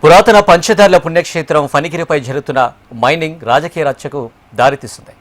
పురాతన పంచదార్ల పుణ్యక్షేత్రం ఫణిగిరిపై జరుగుతున్న మైనింగ్ రాజకీయ రచ్చకు దారితీస్తుంది.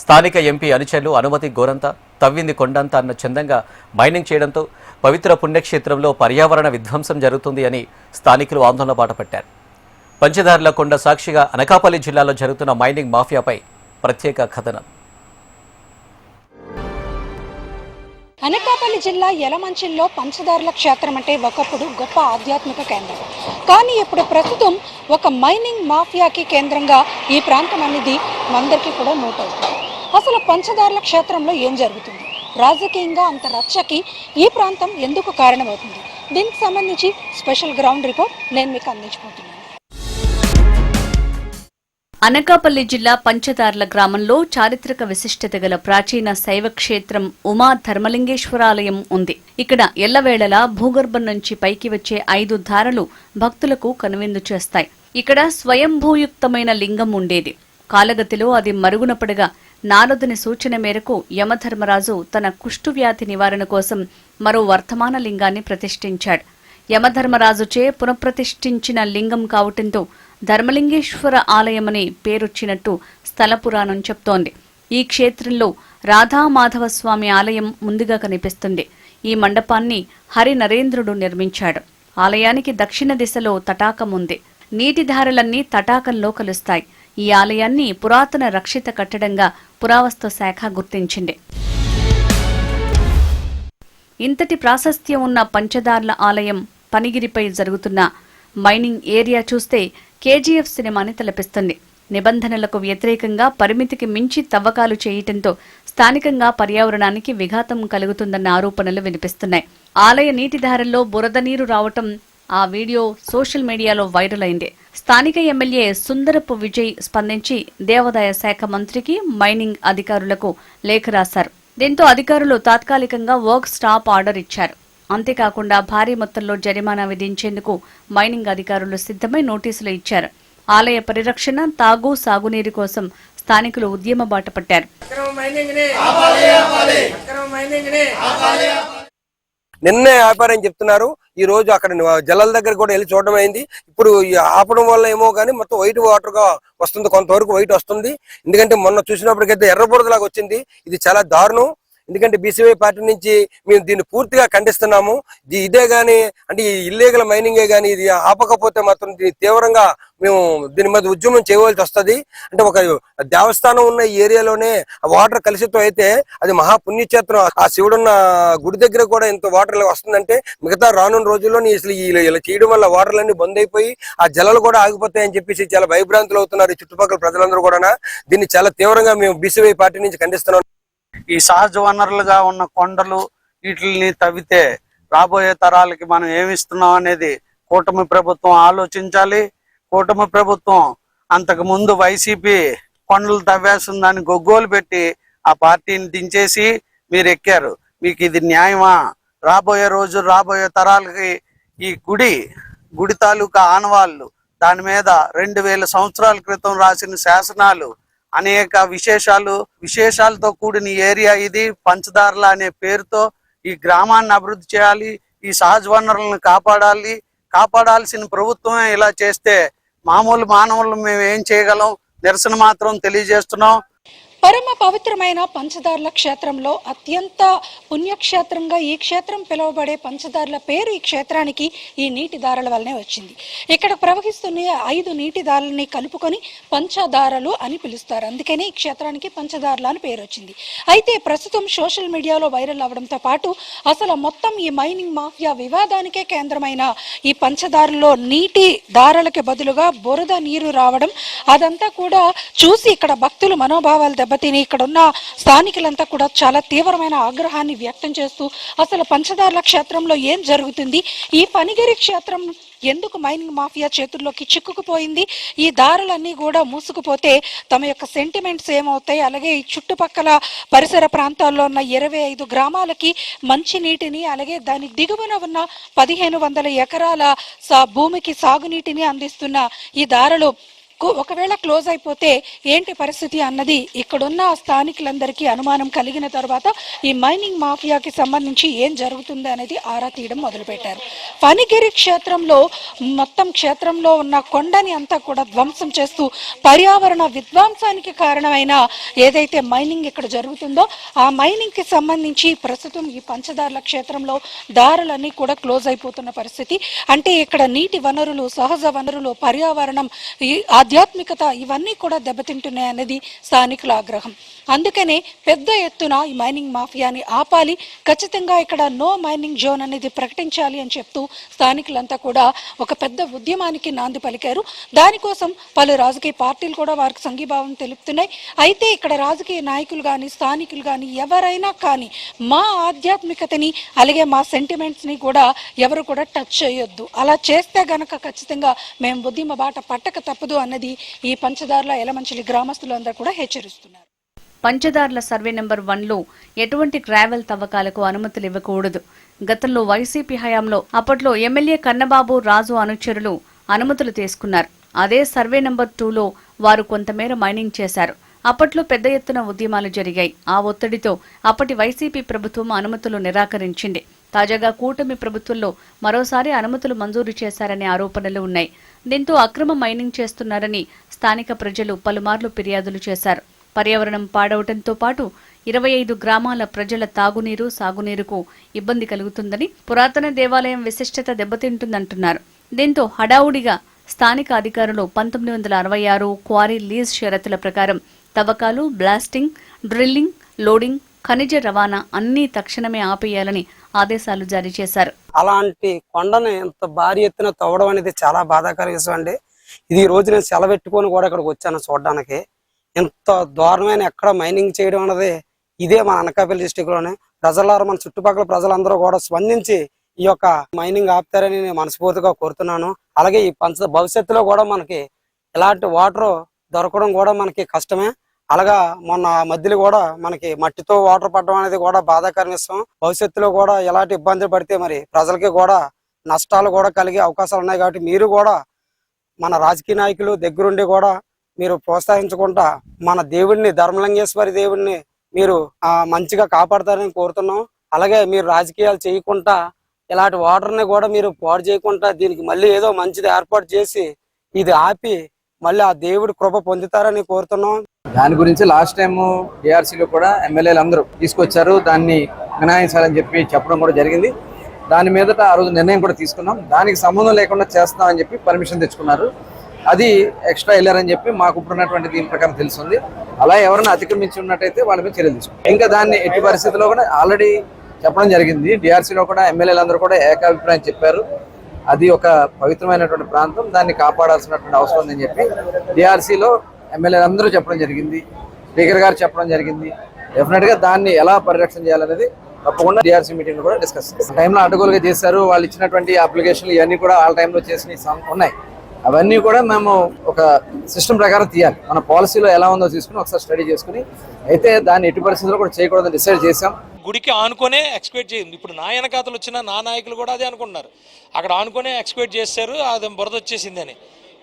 స్థానిక ఎంపీ అనుచరులు అనుమతి గోరంతా తవ్వింది కొండంత అన్న చందంగా మైనింగ్ చేయడంతో పవిత్ర పుణ్యక్షేత్రంలో పర్యావరణ విధ్వంసం జరుగుతుంది అని స్థానికులు ఆందోళన బాటపట్టారు. పంచదార్ల కొండ సాక్షిగా అనకాపల్లి జిల్లాలో జరుగుతున్న మైనింగ్ మాఫియాపై ప్రత్యేక కథనం. అనకాపల్లి జిల్లా యలమంచిల్లో పంచదార్ల క్షేత్రం అంటే ఒకప్పుడు గొప్ప ఆధ్యాత్మిక కేంద్రం. కానీ ఇప్పుడు ప్రస్తుతం ఒక మైనింగ్ మాఫియాకి కేంద్రంగా ఈ ప్రాంతం అనేది అందరికీ కూడా నోట్ అవుతుంది. అసలు పంచదార్ల క్షేత్రంలో ఏం జరుగుతుంది, రాజకీయంగా అంత రచ్చకి ఈ ప్రాంతం ఎందుకు కారణమవుతుంది, దీనికి సంబంధించి స్పెషల్ గ్రౌండ్ రిపోర్ట్ నేను మీకు అందించబోతున్నాను. అనకాపల్లి జిల్లా పంచదార్ల గ్రామంలో చారిత్రక విశిష్టత గల ప్రాచీన శైవ క్షేత్రం ఉమా ధర్మలింగేశ్వరాలయం ఉంది. ఇక్కడ ఎల్లవేళలా భూగర్భం నుంచి పైకి వచ్చే 5 ధారలు భక్తులకు కనువిందు చేస్తాయి. ఇక్కడ స్వయంభూయుక్తమైన లింగం ఉండేది. కాలగతిలో అది మరుగున పడగా నారదుని సూచన మేరకు యమధర్మరాజు తన కుష్ఠువ్యాధి నివారణ కోసం మరో వర్తమాన లింగాన్ని ప్రతిష్ఠించాడు. యమధర్మరాజుచే పునఃప్రతిష్ఠించిన లింగం కావటంతో ధర్మలింగేశ్వర ఆలయమని పేరొచ్చినట్టు స్థల పురాణం చెప్తోంది. ఈ క్షేత్రంలో రాధామాధవస్వామి ఆలయం ముందుగా కనిపిస్తుంది. ఈ మండపాన్ని హరి నరేంద్రుడు నిర్మించాడు. ఆలయానికి దక్షిణ దిశలో తటాకం ఉంది. నీటిధారలన్నీ తటాకంలో కలుస్తాయి. ఈ ఆలయాన్ని పురాతన రక్షిత కట్టడంగా పురావస్తు శాఖ గుర్తించింది. ఇంతటి ప్రాశస్త్యం ఉన్న పంచదార్ల ఆలయం ఫణిగిరిపై జరుగుతున్న మైనింగ్ ఏరియా చూస్తే కేజీఎఫ్ సినిమాని తలపిస్తుంది. నిబంధనలకు వ్యతిరేకంగా పరిమితికి మించి తవ్వకాలు చేయటంతో స్థానికంగా పర్యావరణానికి విఘాతం కలుగుతుందన్న ఆరోపణలు వినిపిస్తున్నాయి. ఆలయ నీటిధారల్లో బురద నీరు రావటం ఆ వీడియో సోషల్ మీడియాలో వైరల్ అయింది. స్థానిక ఎమ్మెల్యే సుందరపు విజయ్ స్పందించి దేవాదాయ శాఖ మంత్రికి, మైనింగ్ అధికారులకు లేఖ రాశారు. దీంతో అధికారులు తాత్కాలికంగా వర్క్ స్టాప్ ఆర్డర్ ఇచ్చారు. అంతేకాకుండా భారీ మొత్తంలో జరిమానా విధించేందుకు మైనింగ్ అధికారులు సిద్ధమై నోటీసులు ఇచ్చారు. ఆలయ పరిరక్షణ, తాగు, సాగునీరు కోసం స్థానికులు ఉద్యమ బాట పట్టారు. నిన్నే వ్యాపారం చెప్తున్నారు. ఈ రోజు అక్కడ జలాల దగ్గర కూడా వెళ్ళి చూడడం అయింది. ఇప్పుడు ఆపడం వల్ల ఏమో కానీ మొత్తం వైట్ వాటర్ గా వస్తుంది, కొంతవరకు వైట్ వస్తుంది. ఎందుకంటే మొన్న చూసినప్పటికైతే ఎర్రబురదలాగా వచ్చింది. ఇది చాలా దారుణం. ఎందుకంటే బీసీవై పార్టీ నుంచి మేము దీన్ని పూర్తిగా ఖండిస్తున్నాము. ఇదే గాని అంటే ఈ ఇల్లీగల్ మైనింగే గాని ఇది ఆపకపోతే మాత్రం తీవ్రంగా మేము దీని మీద ఉద్యమం చేయవలసి వస్తుంది. అంటే ఒక దేవస్థానం ఉన్న ఈ ఏరియాలోనే వాటర్ కలుషితం అయితే అది మహాపుణ్యక్షేత్రం. ఆ శివుడున్న గుడి దగ్గర కూడా ఇంత వాటర్ వస్తుందంటే మిగతా రానున్న రోజుల్లో అసలు ఇలా చేయడం వల్ల వాటర్లన్నీ బంద్ అయిపోయి ఆ జలాలు కూడా ఆగిపోతాయని చెప్పేసి చాలా భయభ్రాంతులు అవుతున్నారు ఈ చుట్టుపక్కల ప్రజలందరూ కూడా. దీన్ని చాలా తీవ్రంగా మేము బీసీవై పార్టీ నుంచి ఖండిస్తున్నాం. ఈ సహజ వనరులుగా ఉన్న కొండలు వీటిని తవ్వితే రాబోయే తరాలకి మనం ఏమిస్తున్నాం అనేది కూటమి ప్రభుత్వం ఆలోచించాలి. కూటమి ప్రభుత్వం అంతకు ముందు వైసీపీ కొండలు తవ్వేస్తుందని గొగ్గోలు పెట్టి ఆ పార్టీని దించేసి మీరు ఎక్కారు. మీకు ఇది న్యాయమా? రాబోయే తరాలకి ఈ గుడి తాలూకా ఆనవాళ్ళు, దాని మీద 2000 సంవత్సరాల క్రితం రాసిన శాసనాలు, అనేక విశేషాలతో కూడిన ఏరియా ఇది. పంచదార్ల అనే పేరుతో ఈ గ్రామాన్ని అభివృద్ధి చేయాలి. ఈ సహజ వనరులను కాపాడాల్సిన ప్రభుత్వమే ఇలా చేస్తే మామూలు మానవులు మేము ఏం చేయగలం? నిరసన మాత్రం తెలియజేస్తున్నాం. పరమ పవిత్రమైన పంచదార్ల క్షేత్రంలో అత్యంత పుణ్యక్షేత్రంగా ఈ క్షేత్రం పిలువబడే పంచదార్ల పేరు ఈ క్షేత్రానికి ఈ నీటి దారల వల్లనే వచ్చింది. ఇక్కడ ప్రవహిస్తున్న 5 నీటి దారులని కలుపుకొని పంచదారలు అని పిలుస్తారు. అందుకని ఈ క్షేత్రానికి పంచదార్ల అని పేరు వచ్చింది. అయితే ప్రస్తుతం సోషల్ మీడియాలో వైరల్ అవడంతో పాటు అసలు మొత్తం ఈ మైనింగ్ మాఫియా వివాదానికే కేంద్రమైన ఈ పంచదారులో నీటి దారలకి బదులుగా బురద నీరు రావడం, అదంతా కూడా చూసి ఇక్కడ భక్తులు మనోభావాలు దెబ్బతిని ఇక్కడ ఉన్న స్థానికులంతా కూడా చాలా తీవ్రమైన ఆగ్రహాన్ని వ్యక్తం చేస్తూ అసలు పంచదార్ల క్షేత్రంలో ఏం జరుగుతుంది, ఈ ఫణిగిరి క్షేత్రం ఎందుకు మైనింగ్ మాఫియా చేతుల్లోకి చిక్కుకుపోయింది, ఈ దారులన్నీ కూడా మూసుకుపోతే తమ యొక్క సెంటిమెంట్స్ ఏమవుతాయి, అలాగే ఈ చుట్టుపక్కల పరిసర ప్రాంతాల్లో ఉన్న 25 గ్రామాలకి మంచి నీటిని, అలాగే దాని దిగువన ఉన్న 1500 ఎకరాల భూమికి సాగునీటిని అందిస్తున్న ఈ దారులు ఒకవేళ క్లోజ్ అయిపోతే ఏంటి పరిస్థితి అన్నది ఇక్కడున్న స్థానికులందరికీ అనుమానం కలిగిన తర్వాత ఈ మైనింగ్ మాఫియాకి సంబంధించి ఏం జరుగుతుంది అనేది ఆరా తీయడం మొదలుపెట్టారు. ఫణిగిరి క్షేత్రంలో మొత్తం క్షేత్రంలో ఉన్న కొండని అంతా కూడా ధ్వంసం చేస్తూ పర్యావరణ విధ్వంసానికి కారణమైన ఏదైతే మైనింగ్ ఇక్కడ జరుగుతుందో ఆ మైనింగ్ కి సంబంధించి ప్రస్తుతం ఈ పంచదార్ల క్షేత్రంలో దారులన్నీ కూడా క్లోజ్ అయిపోతున్న పరిస్థితి. అంటే ఇక్కడ నీటి వనరులు, సహజ వనరులు, పర్యావరణం, ఈ ఆధ్యాత్మికత ఇవన్నీ కూడా దెబ్బతింటున్నాయి అనేది స్థానికుల ఆగ్రహం. అందుకనే పెద్ద ఎత్తున ఈ మైనింగ్ మాఫియాని ఆపాలి, ఖచ్చితంగా ఇక్కడ నో మైనింగ్ జోన్ అనేది ప్రకటించాలి అని చెప్తూ స్థానికులంతా కూడా ఒక పెద్ద ఉద్యమానికి నాంది పలికారు. దానికోసం పలు రాజకీయ పార్టీలు కూడా వారికి సంఘీభావం తెలుపుతున్నాయి. అయితే ఇక్కడ రాజకీయ నాయకులు కానీ స్థానికులు కానీ ఎవరైనా కానీ మా ఆధ్యాత్మికతని అలాగే మా సెంటిమెంట్స్ని కూడా ఎవరు కూడా టచ్ చేయొద్దు, అలా చేస్తే గనక ఖచ్చితంగా మేము ఉద్యమ బాట పట్టక తప్పదు అన్నది ఈ పంచదార్ల ఎలమంచిలి గ్రామస్తులందరూ కూడా హెచ్చరిస్తున్నారు. పంచదార్ల సర్వే నెంబర్ 1లో ఎటువంటి ట్రావెల్ తవ్వకాలకు అనుమతులు ఇవ్వకూడదు. గతంలో వైసీపీ హయాంలో అప్పట్లో ఎమ్మెల్యే కన్నబాబు రాజు అనుచరులు అనుమతులు తీసుకున్నారు. అదే సర్వే నెంబర్ 2లో వారు కొంతమేర మైనింగ్ చేశారు. అప్పట్లో పెద్ద ఎత్తున ఉద్యమాలు జరిగాయి. ఆ ఒత్తిడితో అప్పటి వైసీపీ ప్రభుత్వం అనుమతులు నిరాకరించింది. తాజాగా కూటమి ప్రభుత్వంలో మరోసారి అనుమతులు మంజూరు చేశారనే ఆరోపణలు ఉన్నాయి. దీంతో అక్రమ మైనింగ్ చేస్తున్నారని స్థానిక ప్రజలు పలుమార్లు ఫిర్యాదులు చేశారు. పర్యావరణం పాడవడంతో పాటు 25 గ్రామాల ప్రజల తాగునీరు, సాగునీరుకు ఇబ్బంది కలుగుతుందని, పురాతన దేవాలయం విశిష్టత దెబ్బతింటుందంటున్నారు. దీంతో హడావుడిగా స్థానిక అధికారులు 1966 క్వారీ లీజ్ షరతుల ప్రకారం తవ్వకాలు, బ్లాస్టింగ్, డ్రిల్లింగ్, లోడింగ్, ఖనిజ రవాణా అన్నీ తక్షణమే ఆపేయాలని ఆదేశాలు జారీ చేశారు. అలాంటి కొండను ఇంత భారీ ఎత్తున తవ్వడం అనేది చాలా బాధాకర విషయం అండి. ఇది ఈ రోజు నేను సెలవెట్టుకొని కూడా ఇక్కడికి వచ్చాను చూడడానికి. ఇంత దారుణమైన ఎక్కడ మైనింగ్ చేయడం అనేది ఇదే మన అనకాపల్లి డిస్టిక్ లోనే. ప్రజలారా, మన చుట్టుపక్కల ప్రజలందరూ కూడా స్పందించి ఈ యొక్క మైనింగ్ ఆపుతారని నేను మనస్ఫూర్తిగా కోరుతున్నాను. అలాగే ఈ భవిష్యత్తులో కూడా మనకి ఇలాంటి వాటర్ దొరకడం కూడా మనకి కష్టమే. అలాగా మొన్న మధ్యలో కూడా మనకి మట్టితో వాటర్ పడడం అనేది కూడా బాధాకర విషయం. భవిష్యత్తులో కూడా ఎలాంటి ఇబ్బందులు పడితే మరి ప్రజలకి కూడా నష్టాలు కూడా కలిగే అవకాశాలు ఉన్నాయి. కాబట్టి మీరు కూడా మన రాజకీయ నాయకులు దగ్గరుండి కూడా మీరు ప్రోత్సహించుకుంటా మన దేవుడిని, ధర్మలింగేశ్వరి దేవుడిని మీరు మంచిగా కాపాడతారని కోరుతున్నాం. అలాగే మీరు రాజకీయాలు చేయకుండా ఇలాంటి వాటర్ని కూడా మీరు పాడు చేయకుండా దీనికి మళ్ళీ ఏదో మంచిది ఏర్పాటు చేసి ఇది ఆపి మళ్ళీ ఆ దేవుడి కృప పొందుతారని కోరుతున్నాం. దాని గురించి లాస్ట్ టైం డిఆర్సీలో కూడా ఎమ్మెల్యేలు అందరూ తీసుకొచ్చారు, దాన్ని మినహాయించాలని చెప్పడం కూడా జరిగింది. దాని మీదట ఆ రోజు నిర్ణయం కూడా తీసుకున్నాం. దానికి సంబంధం లేకుండా చేస్తామని చెప్పి పర్మిషన్ తెచ్చుకున్నారు. అది ఎక్స్ట్రా వెళ్ళారని చెప్పి మాకు ఇప్పుడున్నటువంటి దీని ప్రకారం తెలుస్తుంది. అలా ఎవరైనా అతిక్రమించి ఉన్నట్టయితే వాళ్ళ మీద చర్యలు తీసుకుంటాం. ఇంకా దాన్ని ఎట్టి పరిస్థితుల్లో కూడా ఆల్రెడీ చెప్పడం జరిగింది. డిఆర్సీలో కూడా ఎమ్మెల్యేలు అందరూ కూడా ఏకాభిప్రాయం చెప్పారు. అది ఒక పవిత్రమైనటువంటి ప్రాంతం, దాన్ని కాపాడాల్సినటువంటి అవసరం ఉందని చెప్పి డిఆర్సీలో ఎమ్మెల్యేలు అందరూ చెప్పడం జరిగింది. స్పీకర్ గారు చెప్పడం జరిగింది. డెఫినెట్ గా దాన్ని ఎలా పరిరక్షణ చేయాలనేది తప్పకుండా డిఆర్సీ మీటింగ్ కూడా డిస్కస్ చేస్తాం. టైంలో అడ్డగోలుగా చేశారు. వాళ్ళు ఇచ్చినటువంటి అప్లికేషన్లు ఇవన్నీ కూడా వాళ్ళ టైంలో చేసిన ఉన్నాయి. అవన్నీ కూడా మేము ఒక సిస్టమ్ ప్రకారం తీయాలి. మన పాలసీలో ఎలా ఉందో తీసుకుని ఒకసారి స్టడీ చేసుకుని అయితే దాన్ని ఎట్టి పరిస్థితుల్లో కూడా చేయకూడదని డిసైడ్ చేశాం. గుడికి ఆనుకొనే ఎక్స్పెక్ట్ చేయండి. ఇప్పుడు నా వెనకాతలు వచ్చిన నా నాయకులు కూడా అదే అనుకుంటున్నారు. అక్కడ ఆనుకొనే ఎక్స్పెక్ట్ చేస్తారు, అది బురద వచ్చేసింది అని.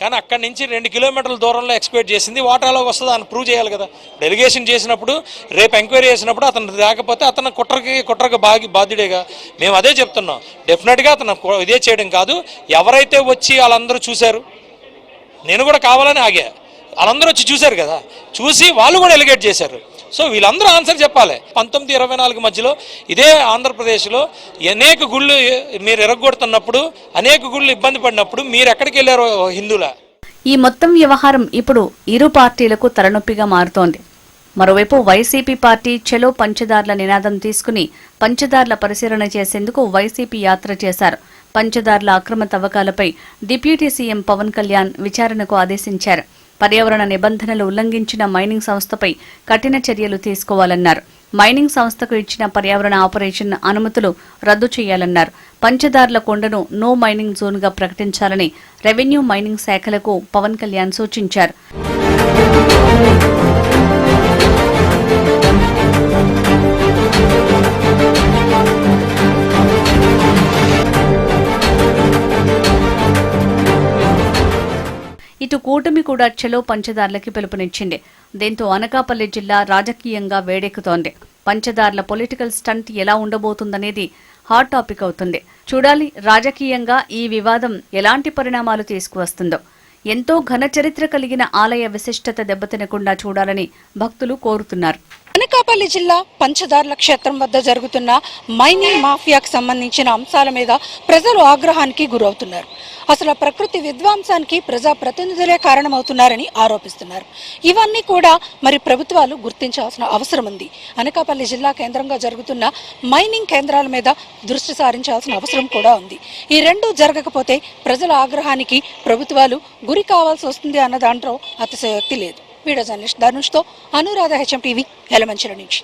కానీ అక్కడి నుంచి 2 కిలోమీటర్ల దూరంలో ఎక్స్పెక్ట్ చేసింది. వాటర్ ఎలా వస్తుందో అని ప్రూవ్ చేయాలి కదా. డెలిగేషన్ చేసినప్పుడు, రేపు ఎంక్వైరీ చేసినప్పుడు అతను రాకపోతే అతను కుట్రకి బాధ్యుడేగా. మేము అదే చెప్తున్నాం. డెఫినెట్గా అతను ఇదే చేయడం కాదు. ఎవరైతే వచ్చి వాళ్ళందరూ చూశారు, నేను కూడా కావాలని ఆగా, వాళ్ళందరూ వచ్చి చూశారు కదా, చూసి వాళ్ళు కూడా ఎలిగేట్ చేశారు. సో వీళ్ళందరూ ఆన్సర్ చెప్పాలి. 1924 మధ్యలో ఇదే ఆంధ్రప్రదేశ్లో అనేక గుళ్ళు మీరు ఎరగొడుతున్నప్పుడు, అనేక గుళ్ళు ఇబ్బంది పడినప్పుడు మీరు ఎక్కడికి వెళ్ళారు హిందువుల? ఈ మొత్తం వ్యవహారం ఇప్పుడు ఇరు పార్టీలకు తలనొప్పిగా మారుతోంది. మరోవైపు వైసీపీ పార్టీ చలో పంచదార్ల నినాదం తీసుకుని పంచదార్ల పరిశీలన చేసేందుకు వైసీపీ యాత్ర చేశారు. పంచదార్ల అక్రమ తవ్వకాలపై డిప్యూటీ సీఎం పవన్ కళ్యాణ్ విచారణకు ఆదేశించారు. పర్యావరణ నిబంధనలు ఉల్లంఘించిన మైనింగ్ సంస్థపై కఠిన చర్యలు తీసుకోవాలన్నారు. మైనింగ్ సంస్థకు ఇచ్చిన పర్యావరణ ఆపరేషన్ అనుమతులు రద్దు చేయాలన్నారు. పంచదార్ల కొండను నో మైనింగ్ జోన్గా ప్రకటించాలని రెవెన్యూ, మైనింగ్ శాఖలకు పవన్ కళ్యాణ్ సూచించారు. ఇటు కూటమి కూడా చలో పంచదార్లకి పిలుపునిచ్చింది. దీంతో అనకాపల్లి జిల్లా రాజకీయంగా వేడెక్కుతోంది. పంచదార్ల పొలిటికల్ స్టంట్ ఎలా ఉండబోతుందనేది హాట్ టాపిక్ అవుతుంది. చూడాలి రాజకీయంగా ఈ వివాదం ఎలాంటి పరిణామాలు తీసుకువస్తుందో. ఎంతో ఘన చరిత్ర కలిగిన ఆలయ విశిష్టత దెబ్బతినకుండా చూడాలని భక్తులు కోరుతున్నారు. అనకాపల్లి జిల్లా పంచదార్ల క్షేత్రం వద్ద జరుగుతున్న మైనింగ్ మాఫియాకు సంబంధించిన అంశాల మీద ప్రజలు ఆగ్రహానికి గురవుతున్నారు. అసలు ప్రకృతి విధ్వంసానికి ప్రజాప్రతినిధులే కారణమవుతున్నారని ఆరోపిస్తున్నారు. ఇవన్నీ కూడా మరి ప్రభుత్వాలు గుర్తించాల్సిన అవసరం ఉంది. అనకాపల్లి జిల్లా కేంద్రంగా జరుగుతున్న మైనింగ్ కేంద్రాల మీద దృష్టి సారించాల్సిన అవసరం కూడా ఉంది. ఈ రెండూ జరగకపోతే ప్రజల ఆగ్రహానికి ప్రభుత్వాలు గురి కావాల్సి వస్తుంది అన్న దాంట్లో అతిశయోక్తి లేదు. వీడియో జర్నలిస్ట్ ధనుష్తో అనురాధ, HM టీవీ, యలమంచిల నుంచి.